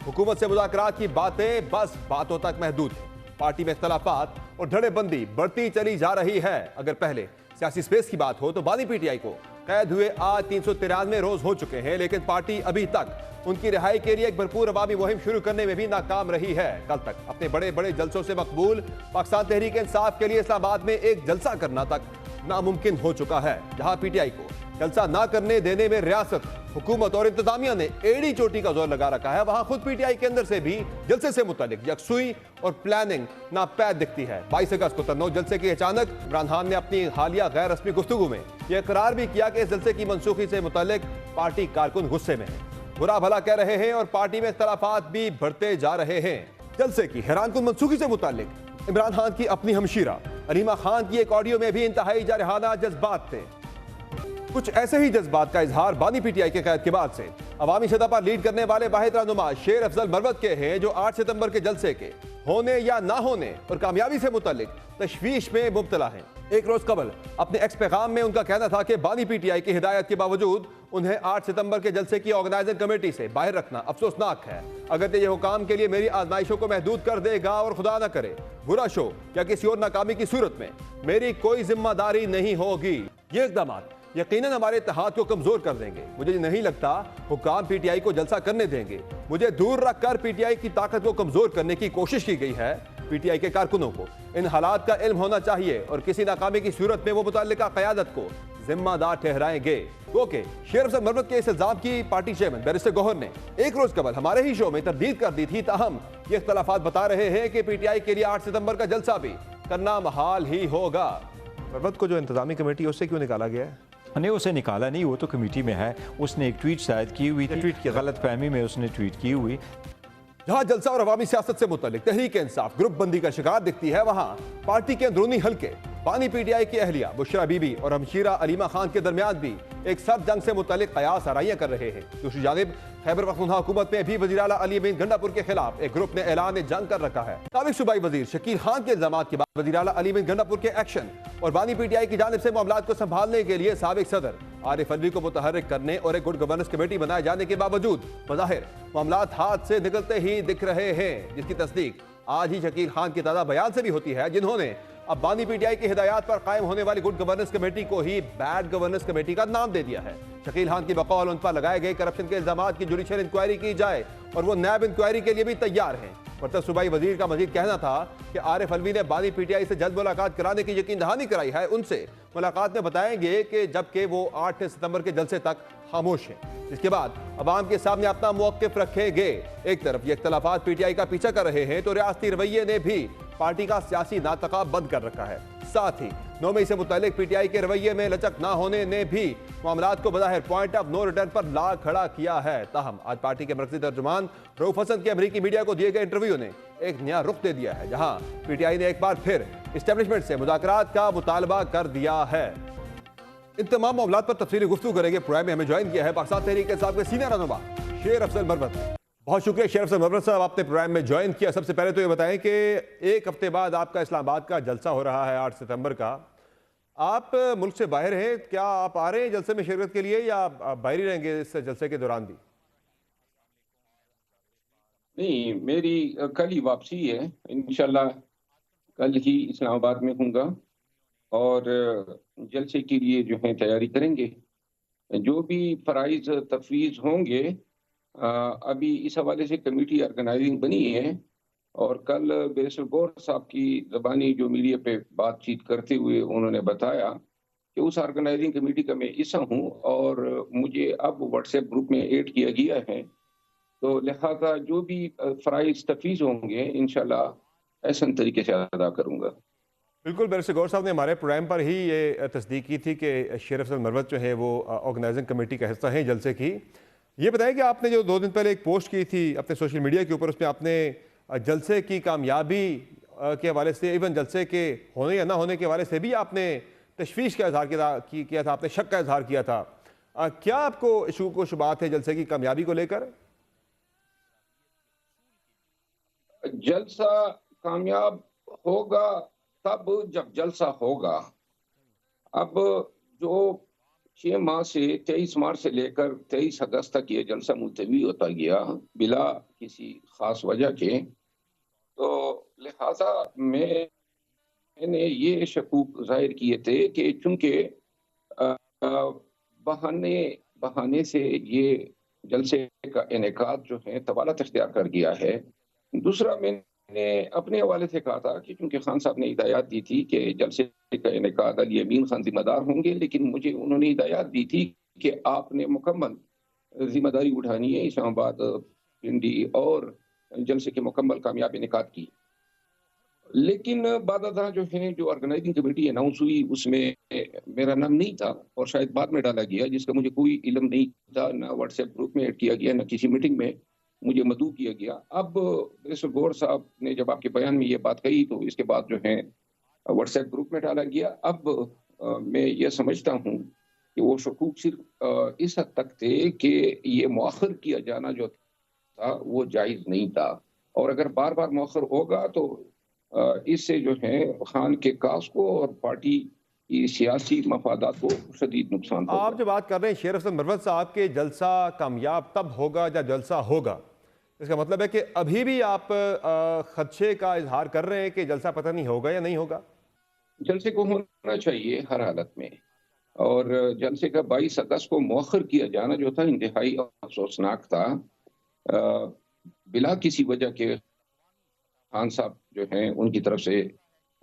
हुकूमत से मुज़ाकरात की बातें बस बातों तक महदूद है। पार्टी में इख्तलाफात और धड़ेबंदी बढ़ती चली जा रही है। अगर पहले सियासी स्पेस की बात हो तो बानी पीटीआई को कैद हुए आज 393 रोज हो चुके हैं, लेकिन पार्टी अभी तक उनकी रिहाई के लिए एक भरपूर अवामी मुहिम शुरू करने में भी नाकाम रही है। कल तक अपने बड़े बड़े जलसों से मकबूल पाकिस्तान तहरीक इंसाफ के लिए इस्लामाबाद में एक जलसा करना तक नामुमकिन हो चुका है। जहां पीटीआई को जलसा ना करने देने में रियासत, हुकूमत और इंतजामिया ने एड़ी चोटी का जोर लगा रखा है, वहां खुद पीटीआई के अंदर से भी जलसे से मुतालिक यकसुई और प्लानिंग नापैद दिखती है। 22 अगस्त को तन्नौज जलसे की अचानक इमरान खान ने अपनी हालिया गैर रस्मी गुफ्तगू में यह इकरार भी किया कि इस जलसे की मनसूखी से मुतालिक पार्टी कारकुन गुस्से में है, बुरा भला कह रहे हैं और पार्टी में इख्तलाफात भी बढ़ते जा रहे हैं। जलसे की हैरानकुन मनसूखी से मुतालिक इमरान खान की अपनी हमशीरा अलीमा खान की एक ऑडियो में भी इंतहाई जारहाना जज्बात थे। कुछ ऐसे ही जज्बात का इजहार बानी पीटीआई के कैद के बाद से अवामी सतह पर लीड करने वाले वाहिद रहनुमा शेर अफजल मरवत के हैं, जो 8 सितंबर के जलसे के होने या ना होने और कामयाबी से मुतालिक तशवीश में मुब्तला हैं। एक रोज कबल अपने एक्स पैगाम में उनका कहना था कि बानी पीटीआई की हिदायत के बावजूद उन्हें 8 सितंबर के जलसे की ऑर्गेनाइजिंग कमेटी से बाहर रखना अफसोसनाक है। अगर ये हुकाम के लिए मेरी आजमाइशों को महदूद कर देगा और खुदा न करे बुरा शो या किसी और नाकामी की सूरत में मेरी कोई जिम्मेदारी नहीं होगी। ये इकदाम यकीनन हमारे इत्तेहाद को कमजोर कर देंगे। मुझे नहीं लगता हुकाम पीटीआई को जलसा करने देंगे। मुझे दूर रखकर पीटीआई की ताकत को कमजोर करने की कोशिश की गई है। पीटीआई के कारकुनों को इन हालात का इल्म होना चाहिए और किसी नाकामी की सूरत में वो मुतल्लिका क़यादत को जिम्मेदार ठहराएंगे। ओके, शेर अफजल मरवत के इस इल्जाम की पार्टी चेयरमैन बैरिस्टर गौहर ने एक रोज कबल हमारे ही शो में तरदीद कर दी थी। ताहम ये इख्तलाफात बता रहे हैं कि पीटीआई के लिए 8 सितंबर का जलसा भी करना महाल ही होगा। मरवत को जो इंतजामी कमेटी है उससे क्यों निकाला गया है? नहीं, उसे निकाला नहीं, वो तो कमेटी में है। उसने एक ट्वीट शायद की हुई थी, गलत फहमी में उसने ट्वीट की हुई। जहां जलसा और अवामी सियासत से मुतालिक तहरीक इंसाफ ग्रुप बंदी का शिकार दिखती है, वहां पार्टी के अंदरूनी हल्के बानी पीटीआई की अहलिया बुशरा बीबी और हमशीरा अलीमा खान के दरमियान भी एक सर्द जंग से मुतालिक कयास आराइयां कर रहे हैं। दूसरी जानिब खैबर पख्तूनख्वा हुकूमत में भी वज़ीर आला अली अमीन गंडापुर के खिलाफ एक ग्रुप ने ऐलान जंग कर रखा है। साबिक सूबाई वजीर शकील खान के इल्जामात के बाद वज़ीर आला अली अमीन गंडापुर के एक्शन और बानी पीटीआई की जानिब से मामलात को संभालने के लिए साबिक सदर आरिफ अलवी को मुतहर्रिक करने और एक गुड गवर्नेंस कमेटी बनाए जाने के बावजूद बज़ाहिर मामलात हाथ से निकलते ही दिख रहे हैं, जिसकी तस्दीक आज ही शकील खान के ताज़ा बयान से भी होती है, जिन्होंने अब बानी पीटीआई की हिदायत पर कायम होने वाली गुड गवर्नेंस कमेटी को ही बैड गवर्नेंस कमेटी का नाम दे दिया है। शकील खान की बकौल उन पर लगाए गए करप्शन के इल्जामात की जुडिशियल इंक्वायरी की जाए और वो नैब इंक्वायरी के लिए भी तैयार हैं। मरतब सूबाई वजीर का मजीद कहना था कि आरिफ अलवी ने बानी पीटीआई से जल्द मुलाकात कराने की यकीन दहानी कराई है। उनसे मुलाकात में बताएंगे कि जबकि वो 8 सितंबर के जलसे तक खामोश हैं, इसके बाद अवाम के सामने अपना मौक़िफ़ रखेंगे। एक तरफ ये इख्तलाफात पीटीआई का पीछा कर रहे हैं तो रियासती रवैये ने भी पार्टी का सियासी नातका बंद कर रखा है। साथ ही 9 मई से मुतालिक पीटीआई के रवैये में लचक ना होने ने भी मामलात को बज़ाहिर पॉइंट ऑफ नो रिटर्न पर ला खड़ा किया है। ताहम आज पार्टी के मरकज़ी तर्जुमान रऊफ हसन के अमरीकी मीडिया को दिए गए इंटरव्यू ने एक नया रुख दे दिया है, जहां पीटीआई ने एक बार फिर इस्टेब्लिशमेंट से मुज़ाकरात का मुतालबा कर दिया है। इन तमाम मामलात पर तफसीली गुफ्तगू करेंगे। प्रोग्राम में हमें ज्वाइन किया है पाकिस्तान तहरीक इंसाफ के सीनियर रहनुमा शेर अफजल मरवत। बहुत शुक्रिया शेर अफजल मरवत साहब, आपने प्रोग्राम में ज्वाइन किया। सबसे पहले तो ये बताएं कि एक हफ्ते बाद आपका इस्लामाबाद का जलसा हो रहा है 8 सितंबर का। आप मुल्क से बाहर हैं, क्या आप आ रहे हैं जलसे में शिरकत के लिए या आप बाहर ही रहेंगे इस जलसे के दौरान भी? नहीं, मेरी कल ही वापसी है। इंशाल्लाह कल ही इस्लामाबाद में हूँगा और जलसे के लिए जो है तैयारी करेंगे। जो भी फराइज तफवीज़ होंगे, अभी इस हवाले से कमेटी ऑर्गेनाइजिंग बनी है और कल बैरिस्टर गौहर साहब की ज़बानी जो मीडिया पे बातचीत करते हुए उन्होंने बताया कि उस ऑर्गेनाइजिंग कमेटी का मैं हिस्सा हूँ और मुझे अब व्हाट्सएप ग्रुप में ऐड किया गया है। तो लिहाजा जो भी फराइज तफवीज़ होंगे इंशाल्लाह ऐसा तरीके से अदा करूँगा। बिल्कुल, बैरिस्टर गौहर साहब ने हमारे प्रोग्राम पर ही ये तस्दीक की थी कि शेर अफजल मरवत जो है वो ऑर्गेनाइजिंग कमेटी का हिस्सा है जलसे की। ये बताएं कि आपने जो 2 दिन पहले एक पोस्ट की थी अपने सोशल मीडिया के ऊपर, उसमें आपने जलसे की कामयाबी के हवाले से, इवन जलसे के होने या ना होने के हवाले से भी आपने तशवीश का इजहार किया था, आपने शक का इजहार किया था। क्या आपको शुक व शुबात है जलसे की कामयाबी को लेकर? जलसा कामयाब होगा तब जब जलसा होगा। अब जो 6 माह से 23 मार्च से लेकर 23 अगस्त तक ये जलसा मुलतवी होता गया बिला किसी खास वजह के। तो लिहाजा मैंने ये शकूक जाहिर किए थे कि चूंकि बहाने बहाने से ये जलसे का इनेकाद जो है तवालत इख्तियार कर गया है। दूसरा, मैंने अपने हवाले से कहा था कि चूंकि खान साहब ने हिदायत दी थी कि जलसे का इनेकाद अली अमीन खान जिम्मेदार होंगे, लेकिन मुझे उन्होंने हिदायत दी थी कि आपने मुकम्मल जिम्मेदारी उठानी है इस्लामाबाद, पिंडी और जलसे के मुकम्मल कामयाब इनेकाद की। लेकिन बादशाह जो है, जो ऑर्गेनाइजिंग कमेटी अनाउंस हुई, उसमें मेरा नाम नहीं था और शायद बाद में डाला गया, जिसका मुझे कोई इल्म नहीं था। ना व्हाट्सएप ग्रुप में ऐड किया गया, ना किसी मीटिंग में मुझे मदऊ किया गया। अब मिस्टर गौर साहब ने जब आपके बयान में ये बात कही तो इसके बाद जो है व्हाट्सएप ग्रुप में डाला गया। अब मैं ये समझता हूँ कि वो शकूक सिर्फ इस हद तक थे कि ये मौखर किया जाना जो था वो जायज़ नहीं था, और अगर बार बार मौखर होगा तो इससे जो है खान के कास को और पार्टी की सियासी मफादात को शदीद नुकसान होगा। आप जो बात कर रहे हैं शेर अफजल मरवत साहब के जलसा कामयाब तब होगा जब जलसा होगा, इसका मतलब है कि अभी भी आप खदशे का इजहार कर रहे हैं कि जलसा पता नहीं होगा या नहीं होगा? जलसे को होना चाहिए हर हालत में, और जलसे का 22 अगस्त को मौखर किया जाना जो था इंतहाई अफसोसनाक था। बिला किसी वजह के खान साहब जो हैं उनकी तरफ से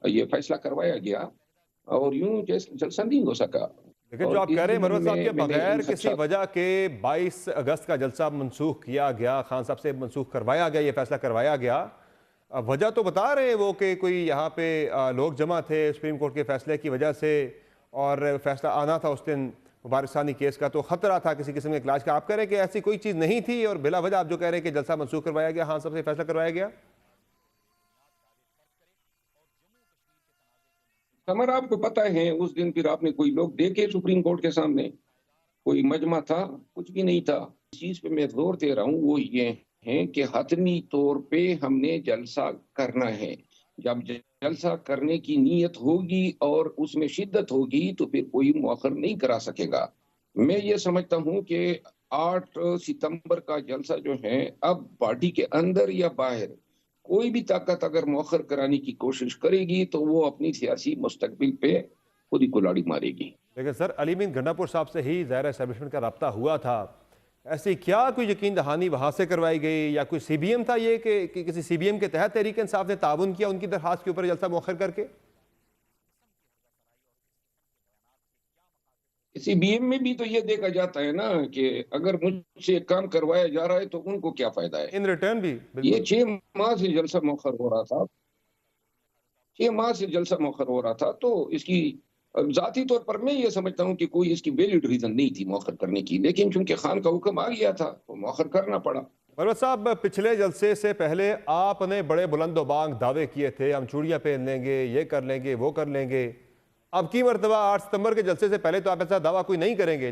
ये फैसला करवाया गया और यूं जलसा नहीं हो सका। लेकिन जो आप कह रहे हैं मरवत साहब के बगैर किसी वजह के 22 अगस्त का जलसा मनसूख किया गया, खान साहब से मनसूख करवाया गया, ये फैसला करवाया गया, वजह तो बता रहे हैं वो कि कोई यहाँ पे लोग जमा थे सुप्रीम कोर्ट के फैसले की वजह से, और फैसला आना था उस दिन मुबारक सानी केस का, तो खतरा था किसी किस्म के क्लाश का। आप कह रहे हैं कि ऐसी कोई चीज़ नहीं थी और बिला वजह आप जो कह रहे हैं कि जलसा मनसूख करवाया गया, खान साहब से फैसला करवाया गया? समर, आपको पता है उस दिन फिर आपने कोई लोग देखे सुप्रीम कोर्ट के सामने? कोई मजमा था? कुछ भी नहीं था। इस चीज पे मैं जोर दे रहा हूँ वो ये है कि हतमी तौर पे हमने जलसा करना है। जब जलसा करने की नीयत होगी और उसमें शिद्दत होगी तो फिर कोई मौखर नहीं करा सकेगा। मैं ये समझता हूँ कि 8 सितंबर का जलसा जो है, अब पार्टी के अंदर या बाहर कोई भी ताकत अगर मौखर कराने की कोशिश करेगी तो वो अपनी सियासी मुस्तकबिल पे खुद ही कुल्हाड़ी मारेगी। लेकिन सर अली अमीन गंडापुर साहब से ही ज़ाहिर एस्टेब्लिशमेंट का रब्ता हुआ था, ऐसी क्या कोई यकीन दहानी वहाँ से करवाई गई या कोई CBM था ये कि किसी CBM के तहत तहरीक इंसाफ ने ताउन किया उनकी दरखास्त के ऊपर जलसा मौखर करके? CBM में भी तो ये देखा जाता है ना कि अगर मुझसे काम करवाया जा रहा है तो उनको क्या फायदा है। इन रिटर्न भी ये 6 माह से जलसा मौखर हो रहा था, 6 माह से जलसा मौखर हो रहा था, तो इसकी जाती तौर पर मैं ये समझता हूँ कि कोई इसकी वैलिड रीजन नहीं थी मौखर करने की, लेकिन चूंकि खान का हुक्म आ गया था तो मौखर करना पड़ा। मरवत साहब, पिछले जलसे से पहले आपने बड़े बुलंदोबांग दावे किए थे, हम चूड़ियाँ पहन लेंगे, ये कर लेंगे, वो कर लेंगे। अब की मरतबा 8 सितंबर के जलसे से पहले तो आप ऐसा दावा कोई नहीं करेंगे।